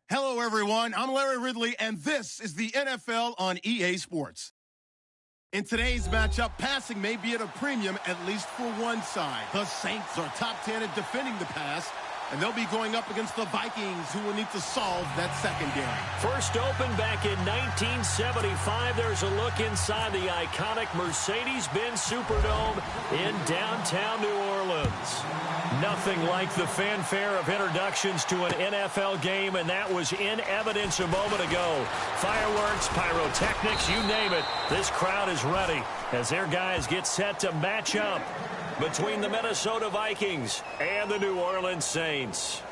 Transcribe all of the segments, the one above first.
Hello, everyone. I'm Larry Ridley, and this is the NFL on EA Sports. In today's matchup, passing may be at a premium, at least for one side. The Saints are top 10 at defending the pass, and they'll be going up against the Vikings, who will need to solve that secondary. First opened back in 1975. There's a look inside the iconic Mercedes-Benz Superdome in downtown New Orleans. Nothing like the fanfare of introductions to an NFL game, and that was in evidence a moment ago. Fireworks, pyrotechnics, you name it. This crowd is ready as their guys get set to match up between the Minnesota Vikings and the New Orleans Saints.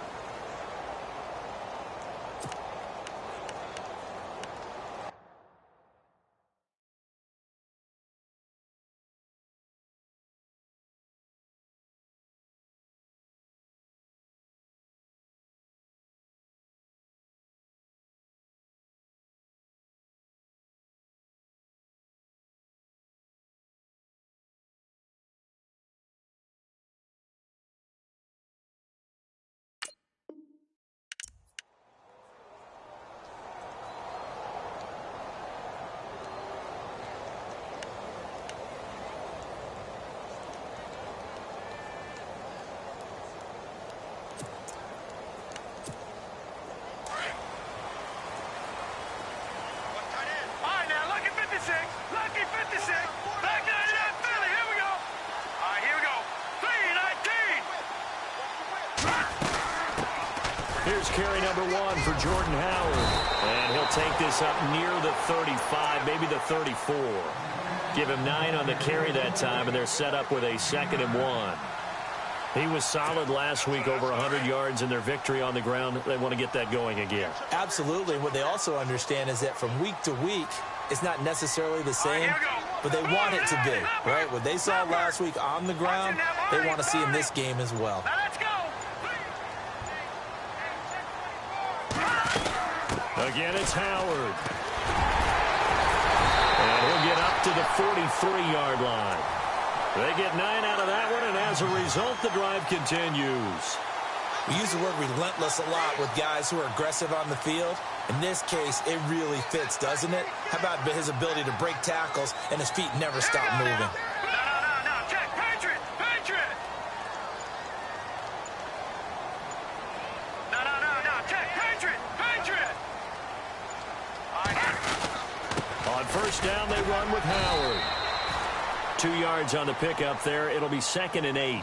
Here's carry number 1 for Jordan Howard. And he'll take this up near the 35, maybe the 34. Give him 9 on the carry that time, and they're set up with a 2nd and 1. He was solid last week, over 100 yards in their victory on the ground. They want to get that going again. Absolutely. What they also understand is that from week to week, it's not necessarily the same, but they want it to be, right? What they saw last week on the ground, they want to see in this game as well. Again, it's Howard. And he'll get up to the 43-yard line. They get 9 out of that one, and as a result, the drive continues. We use the word relentless a lot with guys who are aggressive on the field. In this case, it really fits, doesn't it? How about his ability to break tackles and his feet never stop moving? No, check, Patriot! No, check, Patriot! On first down, they run with Howard. 2 yards on the pickup there. It'll be 2nd and 8.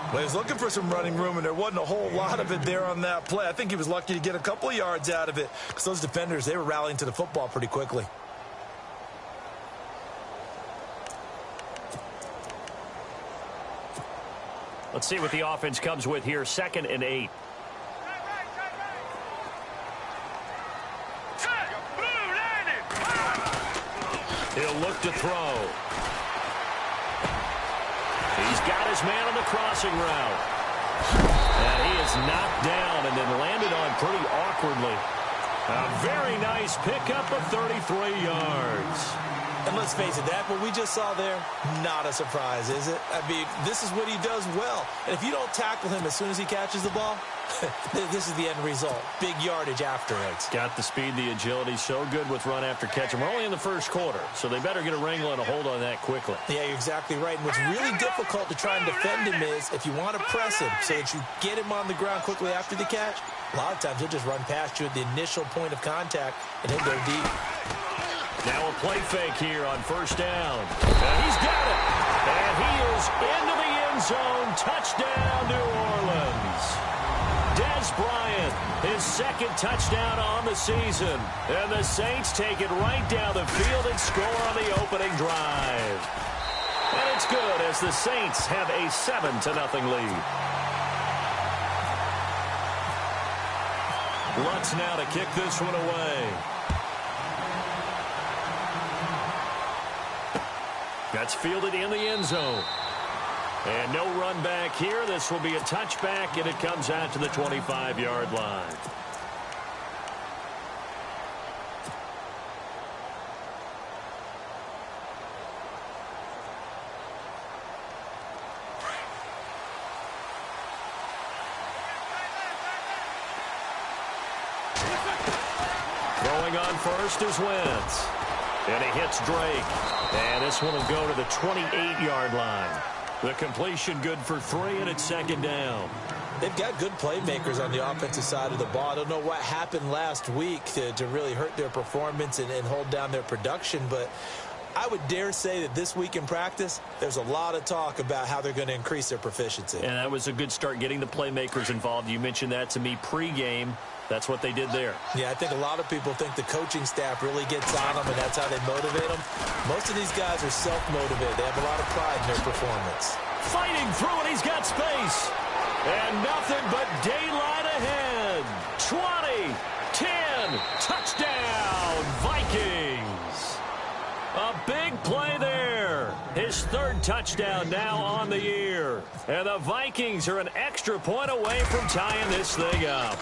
Well, he was looking for some running room, and there wasn't a whole lot of it there on that play. I think he was lucky to get a couple of yards out of it because those defenders, they were rallying to the football pretty quickly. Let's see what the offense comes with here. 2nd and 8. He'll look to throw. He's got his man on the crossing route. And he is knocked down and then landed on pretty awkwardly. A very nice pickup of 33 yards. And let's face it, that what we just saw there, not a surprise, is it? I mean, this is what he does well. And if you don't tackle him as soon as he catches the ball, this is the end result. Big yardage afterwards. Got the speed, the agility, so good with run after catch. And we're only in the first quarter, so they better get a wrangle and a hold on that quickly. Yeah, you're exactly right. And what's really difficult to try and defend him is if you want to press him so that you get him on the ground quickly after the catch, a lot of times he'll just run past you at the initial point of contact and he'll go deep. Now a play fake here on first down. And he's got it. And he is into the end zone. Touchdown, New Orleans. Dez Bryant, his 2nd touchdown on the season. And the Saints take it right down the field and score on the opening drive. And it's good as the Saints have a 7-0 lead. Lutz now to kick this one away. That's fielded in the end zone. And no run back here. This will be a touchback, and it comes out to the 25-yard line. on first is Wentz. And he hits Drake. And this one will go to the 28-yard line. The completion good for 3, and it's second down. They've got good playmakers on the offensive side of the ball. I don't know what happened last week to really hurt their performance and hold down their production, but I would dare say that this week in practice, there's a lot of talk about how they're going to increase their proficiency. And that was a good start, getting the playmakers involved. You mentioned that to me pregame. That's what they did there. Yeah, I think a lot of people think the coaching staff really gets on them, and that's how they motivate them. Most of these guys are self-motivated. They have a lot of pride in their performance. Fighting through, and he's got space. And nothing but daylight ahead. 20, 10, touchdown, Vikings. A big play there. His third touchdown now on the year. And the Vikings are an extra point away from tying this thing up.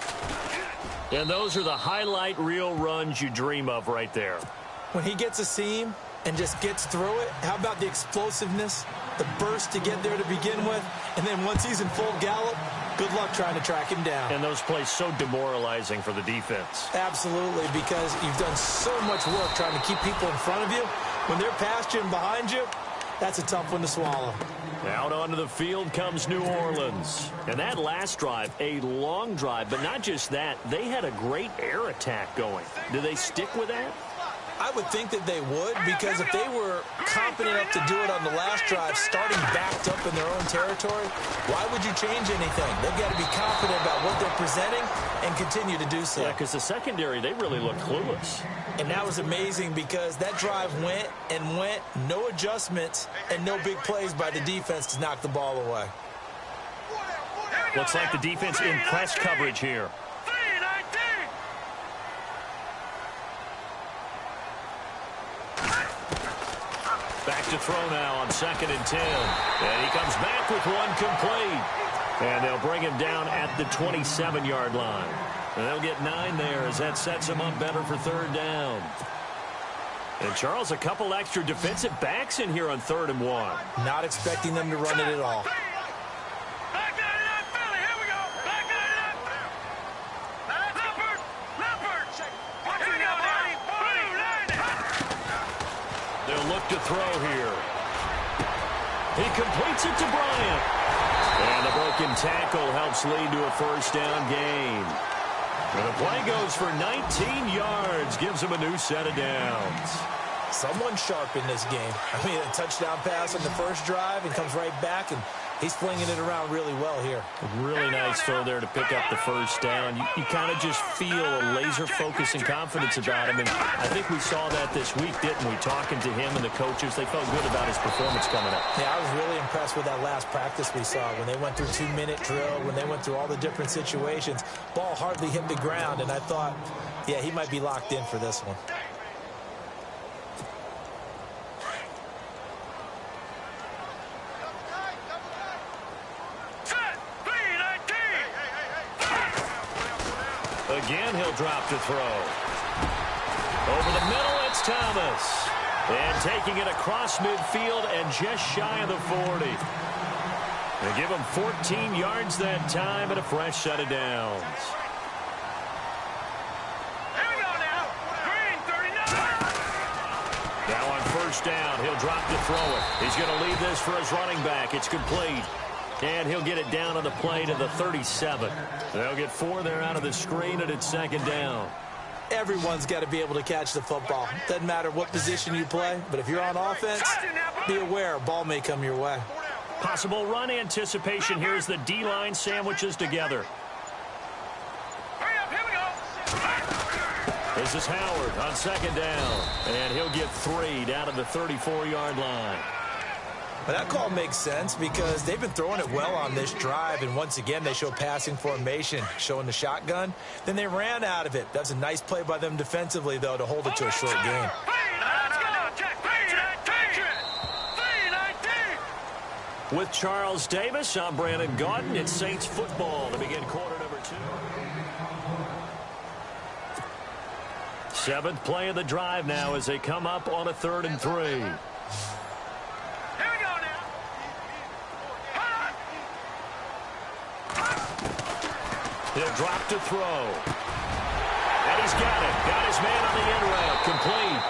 And those are the highlight reel runs you dream of right there. When he gets a seam and just gets through it, how about the explosiveness, the burst to get there to begin with, and then once he's in full gallop, good luck trying to track him down. And those plays so demoralizing for the defense. Absolutely, because you've done so much work trying to keep people in front of you. When they're past you and behind you, that's a tough one to swallow. Out onto the field comes New Orleans. And that last drive, a long drive, but not just that, they had a great air attack going. Do they stick with that? I would think that they would, because if they were confident enough to do it on the last drive, starting backed up in their own territory, why would you change anything? They've got to be confident about what they're presenting and continue to do so. Yeah, because the secondary, they really look clueless. And that was amazing because that drive went and went, no adjustments, and no big plays by the defense to knock the ball away. Looks like the defense in press coverage here. Back to throw now on 2nd and 10. And he comes back with one complete. And they'll bring him down at the 27-yard line. And they'll get 9 there as that sets him up better for third down. And Charles, a couple extra defensive backs in here on 3rd and 1. Not expecting them to run it at all. They'll look to throw here. He completes it to Bryant. And the broken tackle helps lead to a first down gain. And the play goes for 19 yards, gives him a new set of downs. Someone sharp in this game. I mean, a touchdown pass on the first drive and comes right back, and he's flinging it around really well here. Really nice throw there to pick up the first down. You kind of just feel a laser focus and confidence about him, and I think we saw that this week, didn't we? Talking to him and the coaches, they felt good about his performance coming up. Yeah, I was really impressed with that last practice we saw when they went through 2-minute drill, when they went through all the different situations. Ball hardly hit the ground, and I thought, yeah, he might be locked in for this one. Again, he'll drop to throw. Over the middle, it's Thomas. And taking it across midfield and just shy of the 40. They give him 14 yards that time and a fresh set of downs. Here we go now. Green 39. Now on first down, he'll drop to throw it. He's going to leave this for his running back. It's complete. And he'll get it down on the play to the 37. They'll get 4 there out of the screen, and it's 2nd down. Everyone's got to be able to catch the football. Doesn't matter what position you play, but if you're on offense, be aware a ball may come your way. Possible run anticipation here as the D-line sandwiches together. Hurry up, here we go. This is Howard on 2nd down, and he'll get 3 down to the 34-yard line. But that call makes sense because they've been throwing it well on this drive, and once again they show passing formation, showing the shotgun. Then they ran out of it. That's a nice play by them defensively, though, to hold it to a short game. With Charles Davis, I'm Brandon Gaudin. It's Saints football to begin quarter number 2. 7th play of the drive now as they come up on a 3rd and 3. He'll drop to throw. And He's got it. Got his man on the end route. Complete.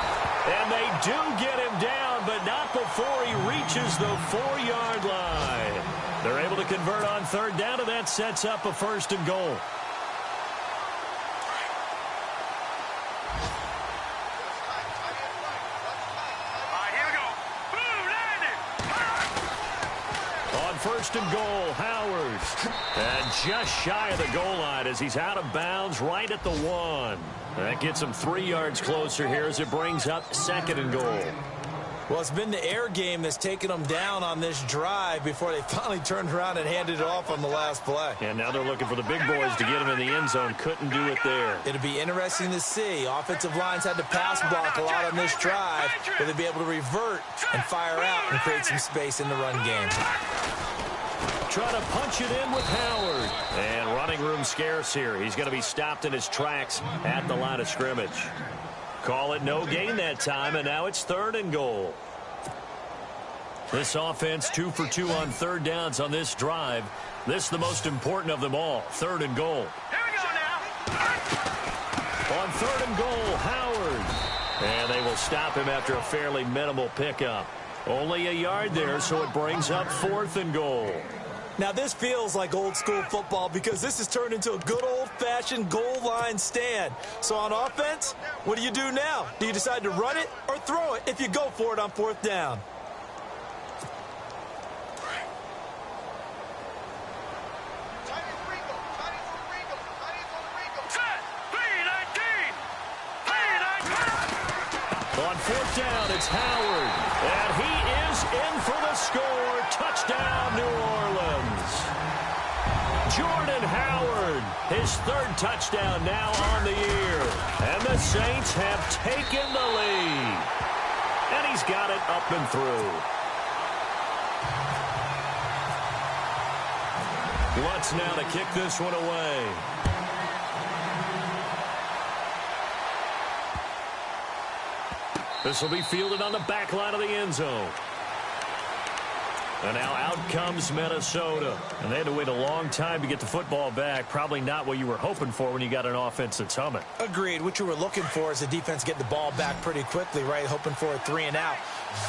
And they do get him down, but not before he reaches the 4-yard line. They're able to convert on third down, and that sets up a 1st and goal. On 1st and goal, Howard. And just shy of the goal line as he's out of bounds right at the 1. That gets him 3 yards closer here as it brings up 2nd and goal. Well, it's been the air game that's taken them down on this drive before they finally turned around and handed it off on the last play. And now they're looking for the big boys to get him in the end zone. Couldn't do it there. It'll be interesting to see. Offensive lines had to pass block a lot on this drive. Will they be able to revert and fire out and create some space in the run game? Trying to punch it in with Howard. And running room scarce here. He's going to be stopped in his tracks at the line of scrimmage. Call it no gain that time, and now it's 3rd and goal. This offense 2 for 2 on 3rd downs on this drive. This is the most important of them all, 3rd and goal. Here we go now. On 3rd and goal, Howard. And they will stop him after a fairly minimal pickup. Only a yard there, so it brings up 4th and goal. Now, this feels like old-school football because this has turned into a good old-fashioned goal line stand. So on offense, what do you do now? Do you decide to run it or throw it if you go for it on 4th down? On 4th down, it's Howard. And he is in for the score. Touchdown, New Orleans. Jordan Howard, his 3rd touchdown now on the year. And the Saints have taken the lead. And he's got it up and through. Lutz now to kick this one away. This will be fielded on the back line of the end zone. And now out comes Minnesota. And they had to wait a long time to get the football back. Probably not what you were hoping for when you got an offense that's humming. Agreed. What you were looking for is the defense get the ball back pretty quickly, right? Hoping for a 3 and out.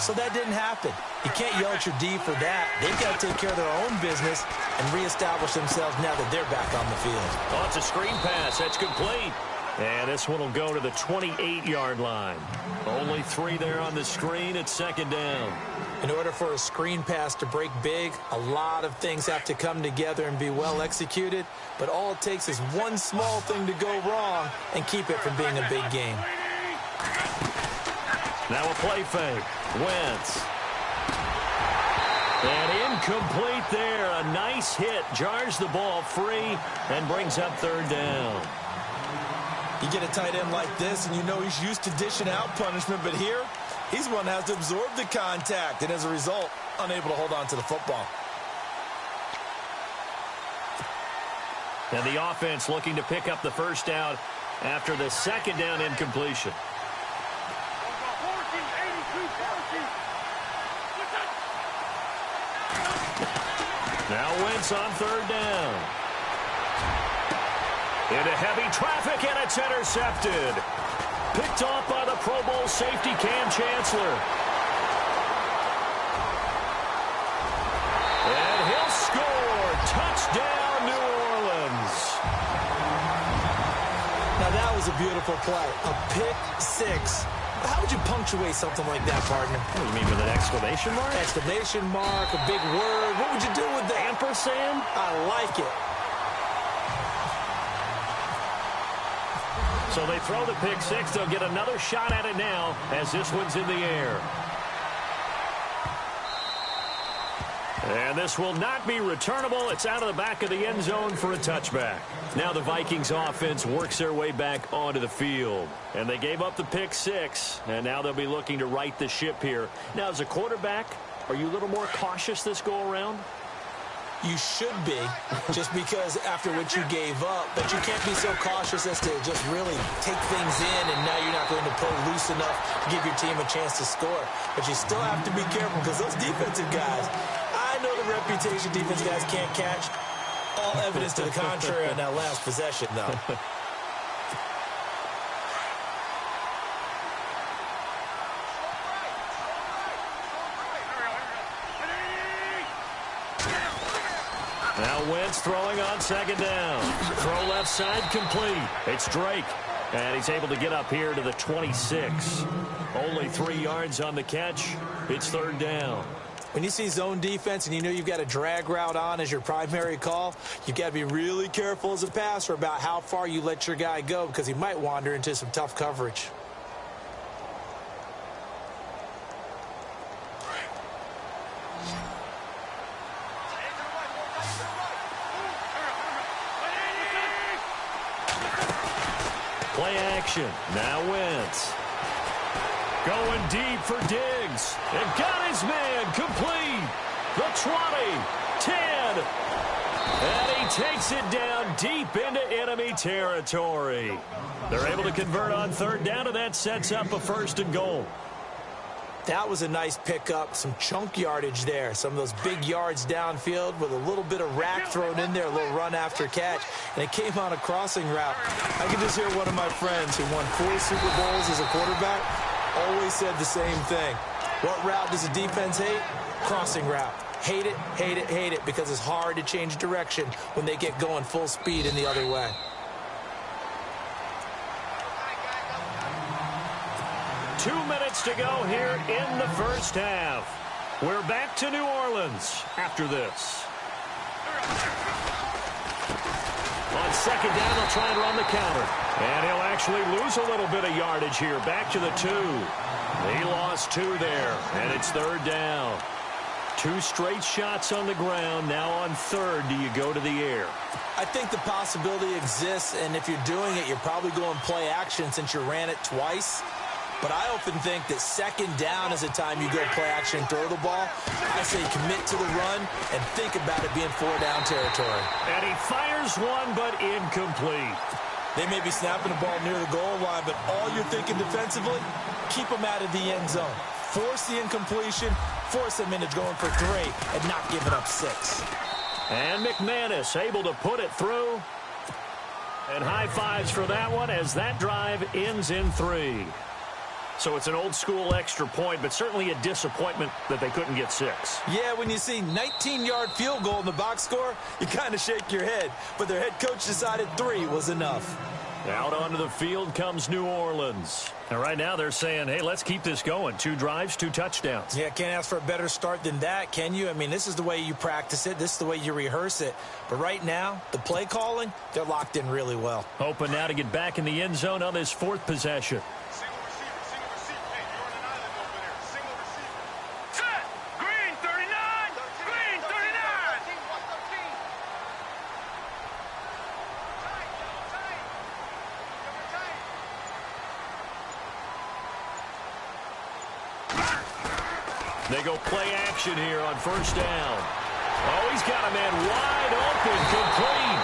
So that didn't happen. You can't yell at your D for that. They've got to take care of their own business and reestablish themselves now that they're back on the field. Oh, it's a screen pass. That's complete. And this one will go to the 28-yard line. Only 3 there on the screen at 2nd down. In order for a screen pass to break big, a lot of things have to come together and be well executed. But all it takes is one small thing to go wrong and keep it from being a big game. Now a play fake. Wentz. And incomplete there. A nice hit. Jars the ball free and brings up 3rd down. You get a tight end like this, and you know he's used to dishing out punishment, but here, he's one that has to absorb the contact, and as a result, unable to hold on to the football. And the offense looking to pick up the 1st down after the 2nd down incompletion. Now Wentz on 3rd down. Into heavy traffic, and it's intercepted. Picked off by the Pro Bowl safety Cam Chancellor. And he'll score. Touchdown, New Orleans. Now that was a beautiful play. A pick 6. How would you punctuate something like that, partner? What do you mean, with an exclamation mark? Exclamation mark, a big word. What would you do with that? Ampersand? I like it. So they throw the pick 6. They'll get another shot at it now as this one's in the air. And this will not be returnable. It's out of the back of the end zone for a touchback. Now the Vikings offense works their way back onto the field. And they gave up the pick 6. And now they'll be looking to right the ship here. Now as a quarterback, are you a little more cautious this go around? You should be, just because after what you gave up, but you can't be so cautious as to just really take things in, and now you're not going to pull loose enough to give your team a chance to score. But you still have to be careful because those defensive guys, I know the reputation defense guys can't catch. All evidence to the contrary on that last possession, though. Now Wentz throwing on second down. Throw left side complete. It's Drake. And he's able to get up here to the 26. Only 3 yards on the catch. It's third down. When you see zone defense and you know you've got a drag route on as your primary call, you've got to be really careful as a passer about how far you let your guy go because he might wander into some tough coverage. Play action. Now Wentz. Going deep for Diggs. And got his man complete. The 20, 10. And he takes it down deep into enemy territory. They're able to convert on third down, and that sets up a first and goal. That was a nice pickup, some chunk yardage there. Some of those big yards downfield with a little bit of rack thrown in there, a little run after catch. And it came on a crossing route. I can just hear one of my friends who won 4 Super Bowls as a quarterback always said the same thing. What route does a defense hate? Crossing route. Hate it, hate it, hate it, because it's hard to change direction when they get going full speed in the other way. Two minutes to go here in the first half. We're back to New Orleans after this. On second down, they'll try and run the counter. And he'll actually lose a little bit of yardage here. Back to the 2. He lost 2 there, and it's third down. 2 straight shots on the ground. Now on third, do you go to the air? I think the possibility exists, and if you're doing it, you're probably going play action since you ran it twice. But I often think that second down is the time you go play action and throw the ball. I say commit to the run and think about it being 4-down territory. And he fires one, but incomplete. They may be snapping the ball near the goal line, but all you're thinking defensively, keep them out of the end zone. Force the incompletion, force them into going for 3 and not giving up 6. And McManus able to put it through. And high fives for that one as that drive ends in 3. So it's an old-school extra point, but certainly a disappointment that they couldn't get 6. Yeah, when you see 19-yard field goal in the box score, you kind of shake your head. But their head coach decided 3 was enough. Out onto the field comes New Orleans. And right now they're saying, hey, let's keep this going. 2 drives, 2 touchdowns. Yeah, can't ask for a better start than that, can you? I mean, this is the way you practice it. This is the way you rehearse it. But right now, the play calling, they're locked in really well. Hoping now to get back in the end zone on this 4th possession. They go play action here on first down. Oh, he's got a man wide open, complete.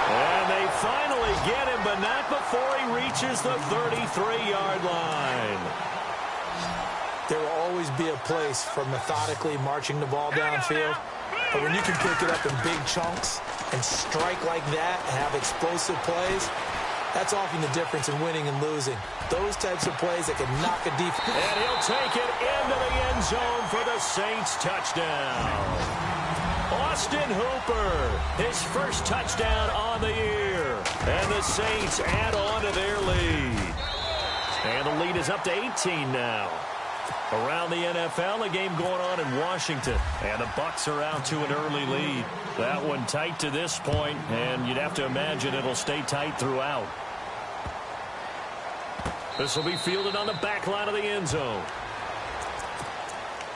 And they finally get him, but not before he reaches the 33-yard line. There will always be a place for methodically marching the ball downfield. But when you can pick it up in big chunks and strike like that and have explosive plays, that's often the difference in winning and losing. Those types of plays that can knock a defense. And he'll take it into the end zone for the Saints touchdown. Austin Hooper, his first touchdown on the year. And the Saints add on to their lead. And the lead is up to 18 now. Around the NFL, a game going on in Washington. And the Bucs are out to an early lead. That one tight to this point, and you'd have to imagine it'll stay tight throughout. This will be fielded on the back line of the end zone.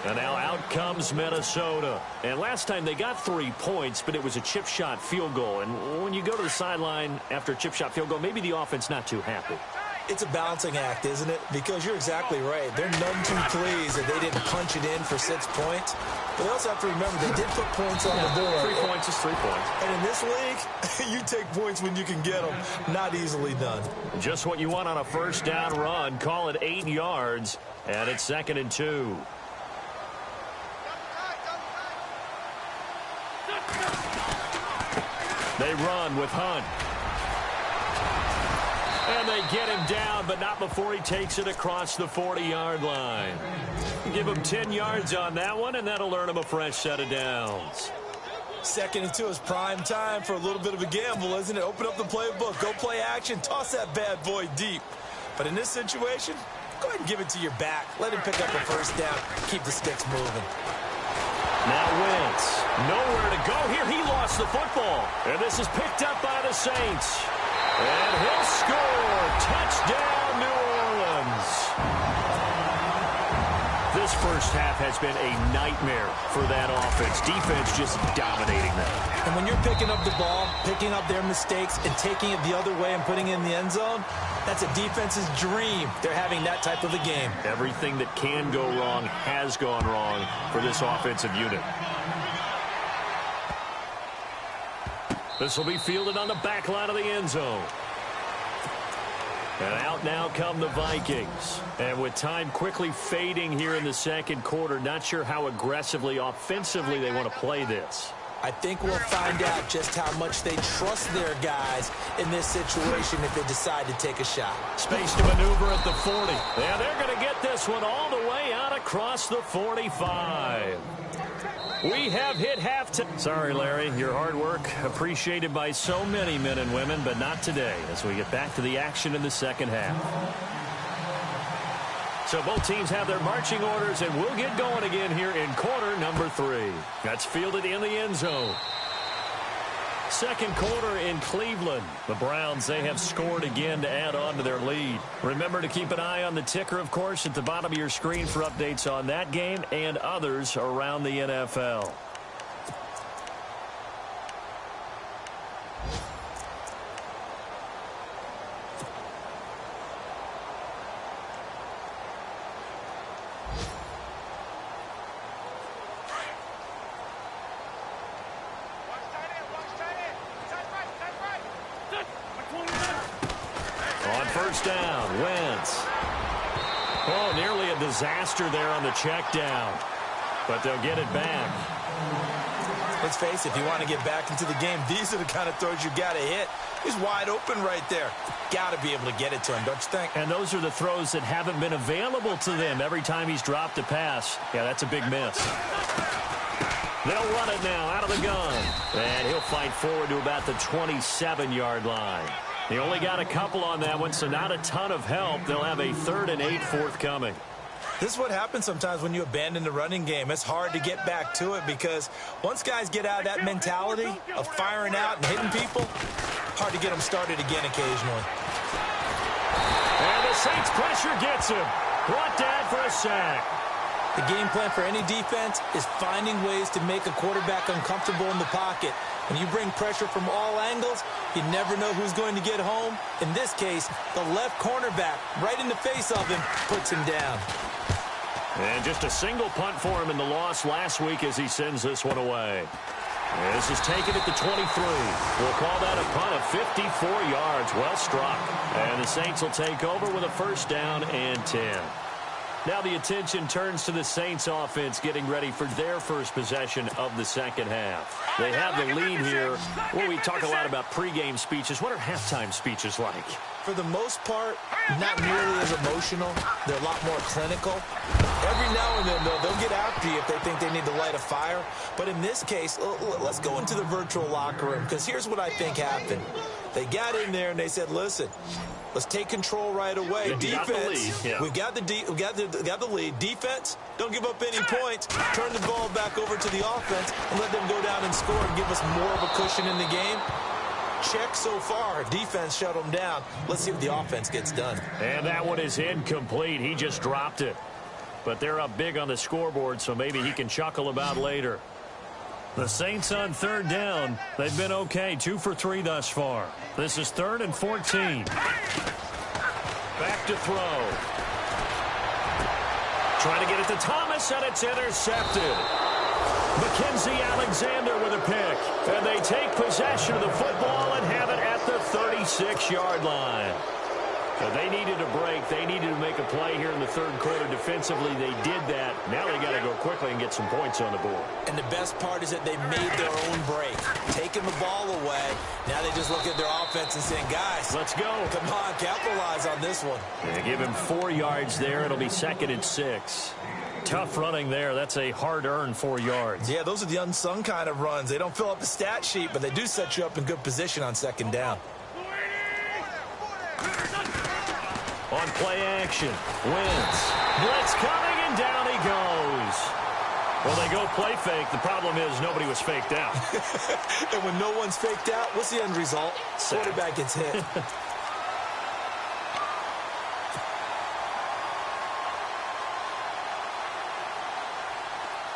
And now out comes Minnesota. And last time they got 3 points, but it was a chip shot field goal. And when you go to the sideline after a chip shot field goal, maybe the offense not too happy. It's a balancing act, isn't it? Because you're exactly right. They're none too pleased that they didn't punch it in for 6 points. But they also have to remember they did put points on the board. 3 points is 3 points. And in this league, you take points when you can get them. Not easily done. Just what you want on a first down run. Call it 8 yards. And it's 2nd and 2. They run with Hunt. And they get him down, but not before he takes it across the 40-yard line. Give him 10 yards on that one, and that'll earn him a fresh set of downs. 2nd and 2 is prime time for a little bit of a gamble, isn't it? Open up the playbook, go play action, toss that bad boy deep. But in this situation, go ahead and give it to your back. Let him pick up a first down. Keep the sticks moving. Now Wentz, nowhere to go here. He lost the football. And this is picked up by the Saints. And he'll score. Touchdown, New Orleans. This first half has been a nightmare for that offense. Defense just dominating them. And when you're picking up the ball, picking up their mistakes, and taking it the other way and putting it in the end zone, that's a defense's dream. They're having that type of a game. Everything that can go wrong has gone wrong for this offensive unit. This will be fielded on the back line of the end zone. And out now come the Vikings. And with time quickly fading here in the second quarter, not sure how aggressively, offensively they want to play this. I think we'll find out just how much they trust their guys in this situation if they decide to take a shot. Space to maneuver at the 40. Yeah, they're going to get this one all the way out across the 45. We have hit halftime. Sorry, Larry, your hard work appreciated by so many men and women, but not today as we get back to the action in the second half. So both teams have their marching orders, and we'll get going again here in quarter number 3. That's fielded in the end zone. Second quarter in Cleveland. The Browns, they have scored again to add on to their lead. Remember to keep an eye on the ticker, of course, at the bottom of your screen for updates on that game and others around the NFL. On first down, Wentz. Oh, nearly a disaster there on the check down. But they'll get it back. Let's face it, if you want to get back into the game, these are the kind of throws you got to hit. He's wide open right there. Got to be able to get it to him, don't you think? And those are the throws that haven't been available to them every time he's dropped a pass. Yeah, that's a big miss. They'll run it now out of the gun. And he'll fight forward to about the 27-yard line. He only got a couple on that one, so not a ton of help. They'll have a 3rd and 8 forthcoming. This is what happens sometimes when you abandon the running game. It's hard to get back to it because once guys get out of that mentality of firing out and hitting people, hard to get them started again occasionally. And the Saints pressure gets him. Brought down for a sack. The game plan for any defense is finding ways to make a quarterback uncomfortable in the pocket. When you bring pressure from all angles, you never know who's going to get home. In this case, the left cornerback, right in the face of him, puts him down. And just a single punt for him in the loss last week as he sends this one away. And this is taken at the 23. We'll call that a punt of 54 yards. Well struck. And the Saints will take over with a first down and 10. Now the attention turns to the Saints offense getting ready for their first possession of the second half. They have the lead here. Well, we talk a lot about pregame speeches. What are halftime speeches like? For the most part, not nearly as emotional. They're a lot more clinical. Every now and then, though, they'll get after you if they think they need to light a fire. But in this case, let's go into the virtual locker room, because here's what I think happened. They got in there and they said, listen, let's take control right away. Defense, we got the lead. Defense, don't give up any points. Turn the ball back over to the offense and let them go down and score and give us more of a cushion in the game. Check so far. Defense shut them down. Let's see what the offense gets done. And that one is incomplete. He just dropped it. But they're up big on the scoreboard, so maybe he can chuckle about later. The Saints on third down. They've been okay. 2 for 3 thus far. This is 3rd and 14. Back to throw. Trying to get it to Thomas, and it's intercepted. Mackenzie Alexander with a pick. And they take possession of the football and have it at the 36-yard line. So they needed a break. They needed to make a play here in the third quarter. Defensively, they did that. Now they got to go quickly and get some points on the board. And the best part is that they made their own break. Taking the ball away. Now they just look at their offense and saying, guys, let's go. Come on, capitalize on this one. They give him 4 yards there. It'll be 2nd and 6. Tough running there. That's a hard-earned 4 yards. Yeah, those are the unsung kind of runs. They don't fill up the stat sheet, but they do set you up in good position on second down. On play action, Wentz. Blitz coming, and down he goes. Well, they go play fake. The problem is nobody was faked out. And when no one's faked out, what's the end result? Quarterback gets hit.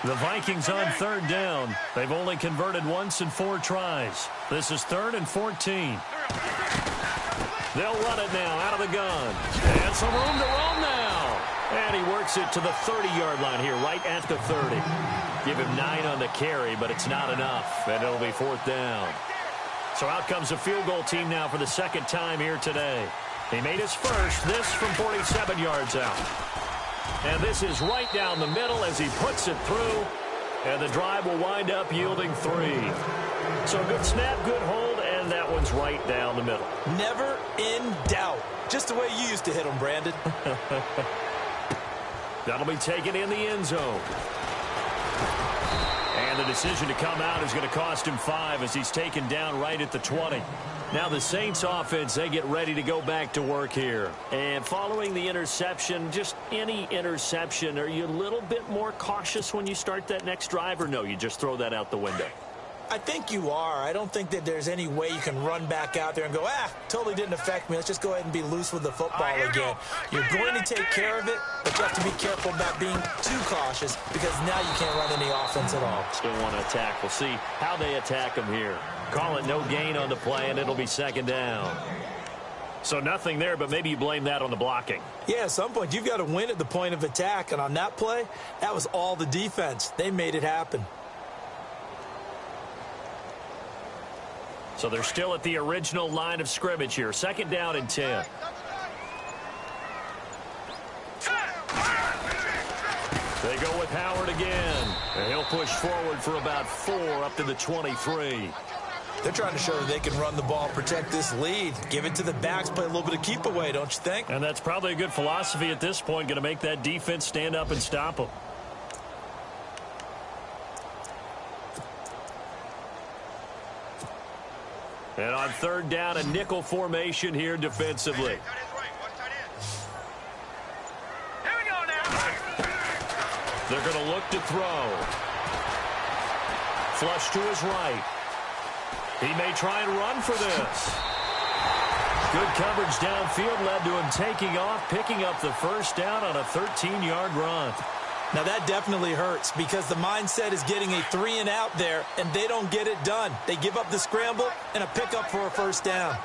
The Vikings on third down. They've only converted once in 4 tries. This is 3rd and 14. They'll run it now out of the gun. And some room to roam now. And he works it to the 30-yard line here, right at the 30. Give him 9 on the carry, but it's not enough. And it'll be 4th down. So out comes a field goal team now for the second time here today. He made his first, this from 47 yards out. And this is right down the middle as he puts it through. And the drive will wind up yielding 3. So good snap, good hold, and that one's right down the middle. Never in doubt. Just the way you used to hit them, Brandon. That'll be taken in the end zone. And the decision to come out is going to cost him 5 as he's taken down right at the 20. Now the Saints offense, they get ready to go back to work here. And following the interception, just any interception, are you a little bit more cautious when you start that next drive, or no, you just throw that out the window? I think you are. I don't think that there's any way you can run back out there and go, totally didn't affect me. Let's just go ahead and be loose with the football again. You're going to take care of it, but you have to be careful about being too cautious because now you can't run any offense at all. Still want to attack. We'll see how they attack him here. Call it no gain on the play, and it'll be 2nd down. So nothing there, but maybe you blame that on the blocking. Yeah, at some point you've got to win at the point of attack, and on that play, that was all the defense. They made it happen. So they're still at the original line of scrimmage here. 2nd down and 10. They go with Howard again. And he'll push forward for about 4 up to the 23. They're trying to show that they can run the ball, protect this lead. Give it to the backs, play a little bit of keep away, don't you think? And that's probably a good philosophy at this point. Going to make that defense stand up and stop them. And on 3rd down, a nickel formation here defensively. They're going to look to throw. Flush to his right. He may try and run for this. Good coverage downfield led to him taking off, picking up the 1st down on a 13-yard run. Now that definitely hurts because the mindset is getting a 3 and out there, and they don't get it done. They give up the scramble and a pickup for a 1st down.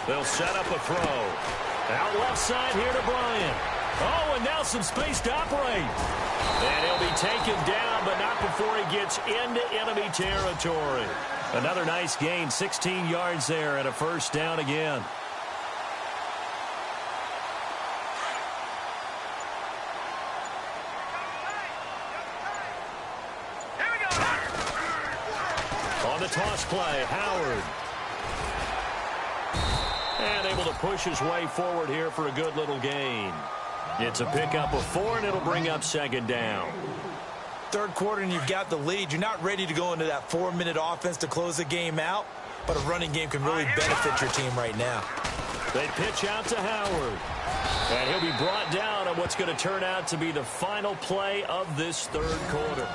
They'll set up a throw. Out left side here to Bryant. Oh, and now some space to operate. And he'll be taken down, but not before he gets into enemy territory. Another nice gain, 16 yards there, and a 1st down again. On the toss play, Howard. And able to push his way forward here for a good little gain. It's a pickup of 4, and it'll bring up 2nd down. 3rd quarter, and you've got the lead. You're not ready to go into that 4-minute offense to close the game out, but a running game can really benefit your team right now. They pitch out to Howard. And he'll be brought down on what's going to turn out to be the final play of this 3rd quarter.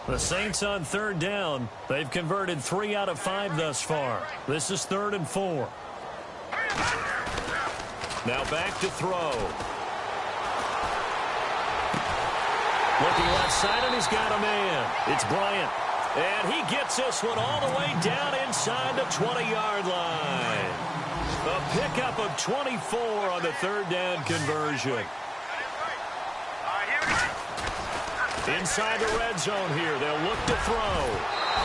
The Saints on 3rd down. They've converted 3 out of 5 thus far. This is 3rd and 4. Now back to throw. Looking left side, and he's got a man. It's Bryant. And he gets this one all the way down inside the 20-yard line. A pickup of 24 on the 3rd down conversion. Inside the red zone here. They'll look to throw.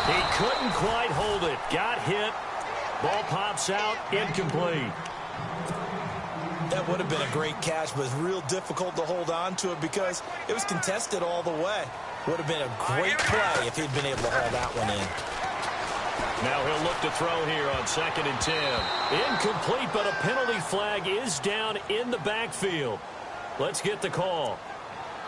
He couldn't quite hold it. Got hit. Ball pops out. Incomplete. That would have been a great catch, but it's real difficult to hold on to it because it was contested all the way. Would have been a great play if he'd been able to haul that one in. Now he'll look to throw here on 2nd and 10. Incomplete, but a penalty flag is down in the backfield. Let's get the call.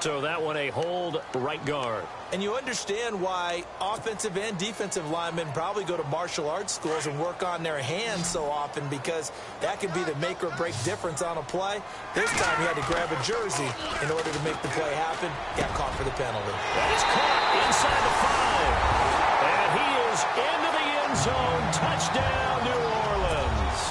So that one a hold right guard. And you understand why offensive and defensive linemen probably go to martial arts schools and work on their hands so often, because that could be the make or break difference on a play. This time he had to grab a jersey in order to make the play happen. Got caught for the penalty. That is caught inside the 5. And he is into the end zone. Touchdown, New Orleans.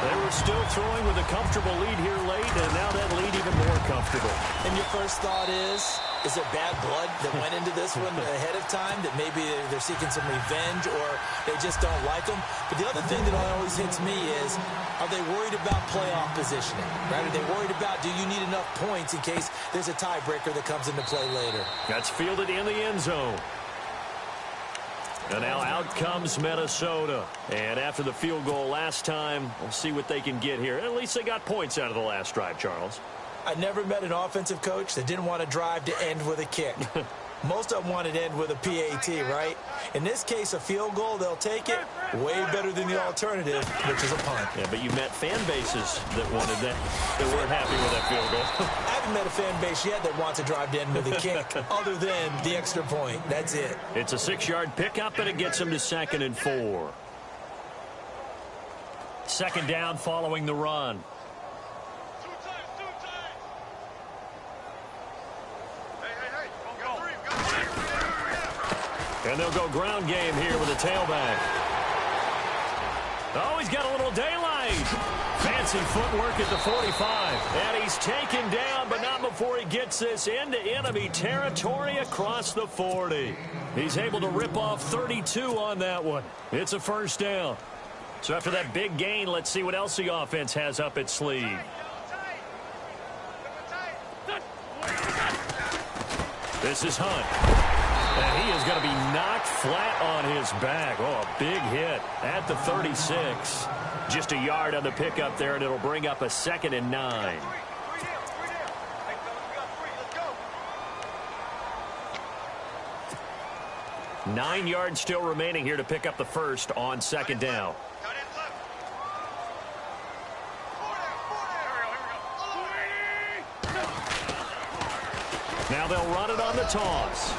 They were still throwing with a comfortable lead here late, and now that lead even more comfortable. And your first thought is there bad blood that went into this one ahead of time, that maybe they're seeking some revenge or they just don't like them? But the other thing that always hits me is, are they worried about playoff positioning? Right? Are they worried about, do you need enough points in case there's a tiebreaker that comes into play later? That's fielded in the end zone. And now out comes Minnesota. And after the field goal last time, we'll see what they can get here. At least they got points out of the last drive, Charles. I never met an offensive coach that didn't want to drive to end with a kick. Most of them wanted to end with a PAT, right? In this case, a field goal, they'll take it. Way better than the alternative, which is a punt. Yeah, but you met fan bases that wanted that weren't happy with that field goal. I haven't met a fan base yet that wants to drive to end with a kick, other than the extra point. That's it. It's a 6-yard pickup, and it gets them to 2nd and 4. 2nd down following the run. And they'll go ground game here with a tailback. Oh, he's got a little daylight. Fancy footwork at the 45. And he's taken down, but not before he gets this into enemy territory across the 40. He's able to rip off 32 on that one. It's a first down. So after that big gain, let's see what else the offense has up its sleeve. This is Hunt. And he is going to be knocked flat on his back. Oh, a big hit at the 36. Just a yard on the pickup there, and it'll bring up a 2nd and 9. Nine yards still remaining here to pick up the first on 2nd down. Now they'll run it on the toss.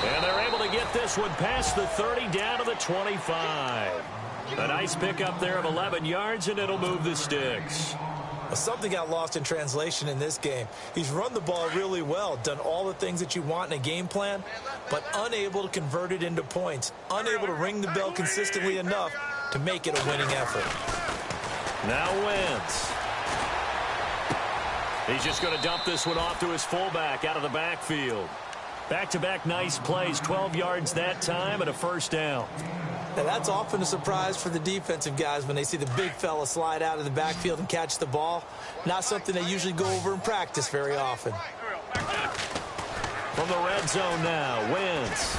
And they're able to get this one past the 30 down to the 25. A nice pickup there of 11 yards, and it'll move the sticks. Well, something got lost in translation in this game. He's run the ball really well, done all the things that you want in a game plan, but unable to convert it into points, unable to ring the bell consistently enough to make it a winning effort. Now Wentz. He's just going to dump this one off to his fullback out of the backfield. Back-to-back nice plays, 12 yards that time, and a first down. Now, that's often a surprise for the defensive guys when they see the big fella slide out of the backfield and catch the ball. Not something they usually go over in practice very often. From the red zone now, Wentz.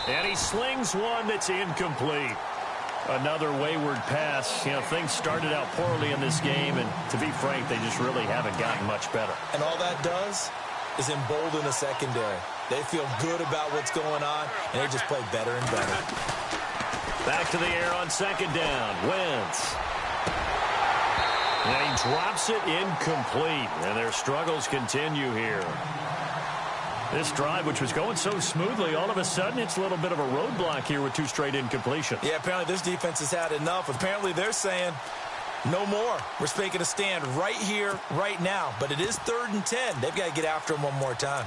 And he slings one that's incomplete. Another wayward pass. You know, things started out poorly in this game, and to be frank, they just really haven't gotten much better. And all that does is embolden the secondary. They feel good about what's going on, and they just play better and better. Back to the air on 2nd down. Wentz. And he drops it incomplete, and their struggles continue here. This drive, which was going so smoothly, all of a sudden it's a little bit of a roadblock here with 2 straight incompletions. Yeah, apparently this defense has had enough. Apparently they're saying, no more. We're making a stand right here, right now. But it is 3rd and 10. They've got to get after him one more time.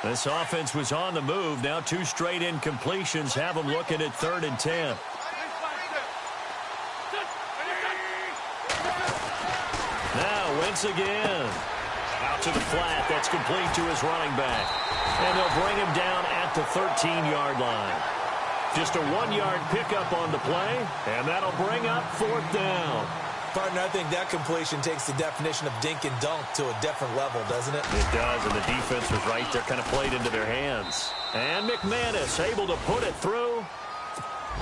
This offense was on the move. Now 2 straight incompletions have them looking at 3rd and 10. Now Wentz again. Out to the flat. That's complete to his running back. And they'll bring him down at the 13-yard line. Just a 1-yard pickup on the play, and that'll bring up 4th down. Partner, I think that completion takes the definition of dink and dunk to a different level, doesn't it? It does, and the defense was right there, kind of played into their hands. And McManus able to put it through.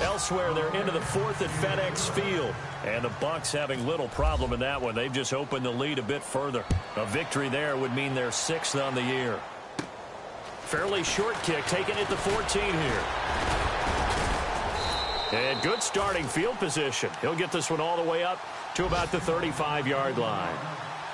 Elsewhere, they're into the fourth at FedEx Field. And the Bucs having little problem in that one. They've just opened the lead a bit further. A victory there would mean they're 6th on the year. Fairly short kick, taking it to 14 here. And good starting field position. He'll get this one all the way up to about the 35-yard line.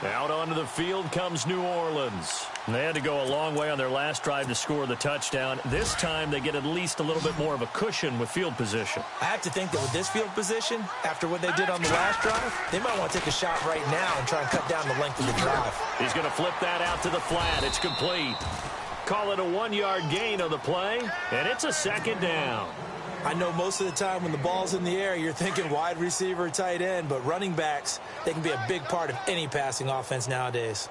Out onto the field comes New Orleans. They had to go a long way on their last drive to score the touchdown. This time they get at least a little bit more of a cushion with field position. I have to think that with this field position, after what they did on the last drive, they might want to take a shot right now and try and cut down the length of the drive. He's going to flip that out to the flat. It's complete. Call it a 1-yard gain on the play, and it's a 2nd down. I know most of the time when the ball's in the air, you're thinking wide receiver, tight end, but running backs, they can be a big part of any passing offense nowadays.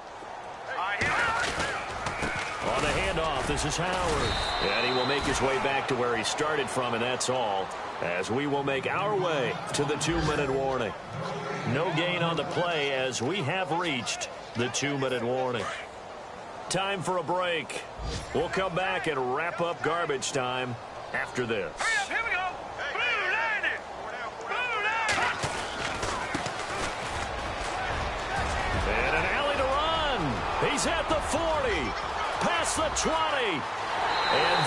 On the handoff, this is Howard. And he will make his way back to where he started from, and that's all, as we will make our way to the 2-minute warning. No gain on the play as we have reached the 2-minute warning. Time for a break. We'll come back and wrap up garbage time after this. Here we go. Blue landed. Blue landed. And an alley to run. He's at the 40. Past the 20. And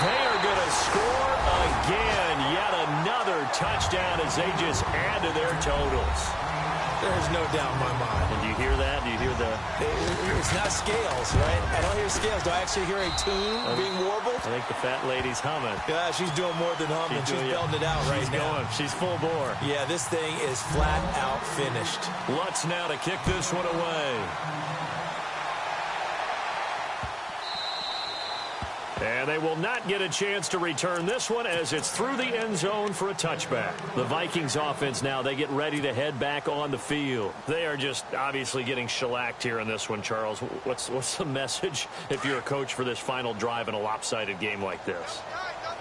they are going to score again. Yet another touchdown as they just add to their totals. There's no doubt in my mind. And do you hear that? Do you hear the... It's not scales, right? I don't hear scales. Do I actually hear a tune being warbled? I think the fat lady's humming. Yeah, she's doing more than humming. She's belting it out right now. She's full bore. Yeah, this thing is flat out finished. Lutz now to kick this one away. And they will not get a chance to return this one as it's through the end zone for a touchback. The Vikings offense now, they get ready to head back on the field. They are just obviously getting shellacked here in this one, Charles. What's the message if you're a coach for this final drive in a lopsided game like this?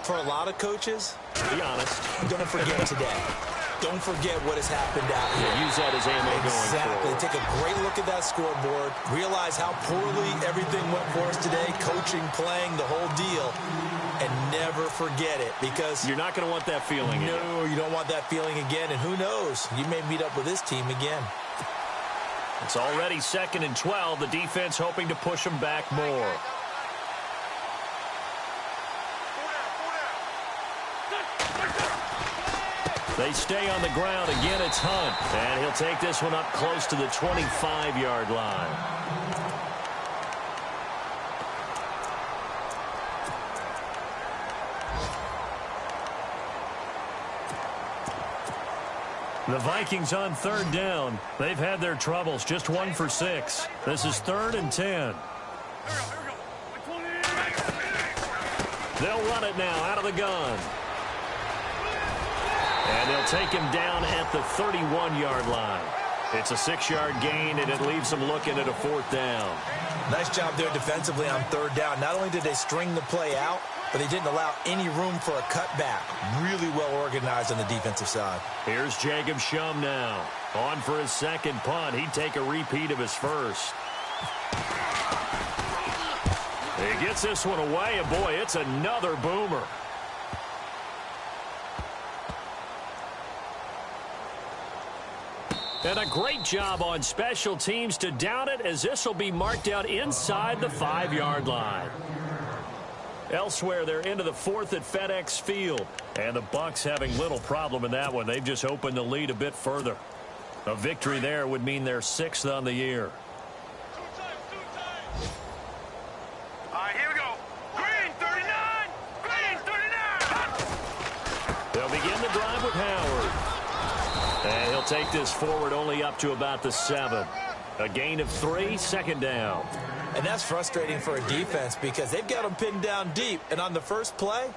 For a lot of coaches, be honest, don't forget today. Don't forget what has happened out here. Use that as ammo going forward. Take a great look at that scoreboard. Realize how poorly everything went for us today. Coaching, playing, the whole deal. And never forget it because... You're not going to want that feeling again. No, you don't want that feeling again. And who knows? You may meet up with this team again. It's already 2nd and 12. The defense hoping to push them back more. They stay on the ground. Again, it's Hunt. And he'll take this one up close to the 25-yard line. The Vikings on 3rd down. They've had their troubles. Just 1 for 6. This is 3rd and 10. They'll run it now out of the gun. And they'll take him down at the 31-yard line. It's a 6-yard gain, and it leaves them looking at a 4th down. Nice job there defensively on 3rd down. Not only did they string the play out, but they didn't allow any room for a cutback. Really well organized on the defensive side. Here's Jacob Shum now. On for his 2nd punt. He'd take a repeat of his first. He gets this one away, and boy, it's another boomer. And a great job on special teams to down it as this will be marked out inside the 5-yard line. Elsewhere, they're into the 4th at FedEx Field. And the Bucs having little problem in that one. They've just opened the lead a bit further. A victory there would mean they're 6th on the year. All right, here we go. Green 39. Green 39. They'll begin the drive with Howard. And he'll take this forward only up to about the 7. A gain of 3, 2nd down. And that's frustrating for a defense because they've got them pinned down deep. And on the first play,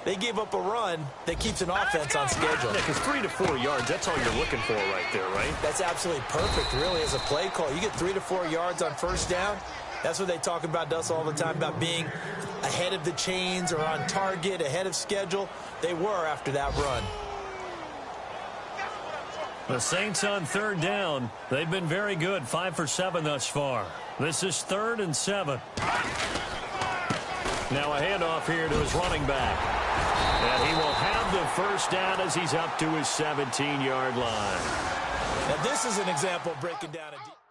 they gave up a run that keeps an offense on schedule. Yeah, because 3 to 4 yards, that's all you're looking for right there, right? That's absolutely perfect, really, as a play call. You get 3 to 4 yards on 1st down. That's what they talk about us all the time, about being ahead of the chains or on target, ahead of schedule. They were after that run. The Saints on third down. They've been very good, 5 for 7 thus far. This is 3rd and 7. Now a handoff here to his running back. And he will have the first down as he's up to his 17-yard line. Now this is an example of breaking down a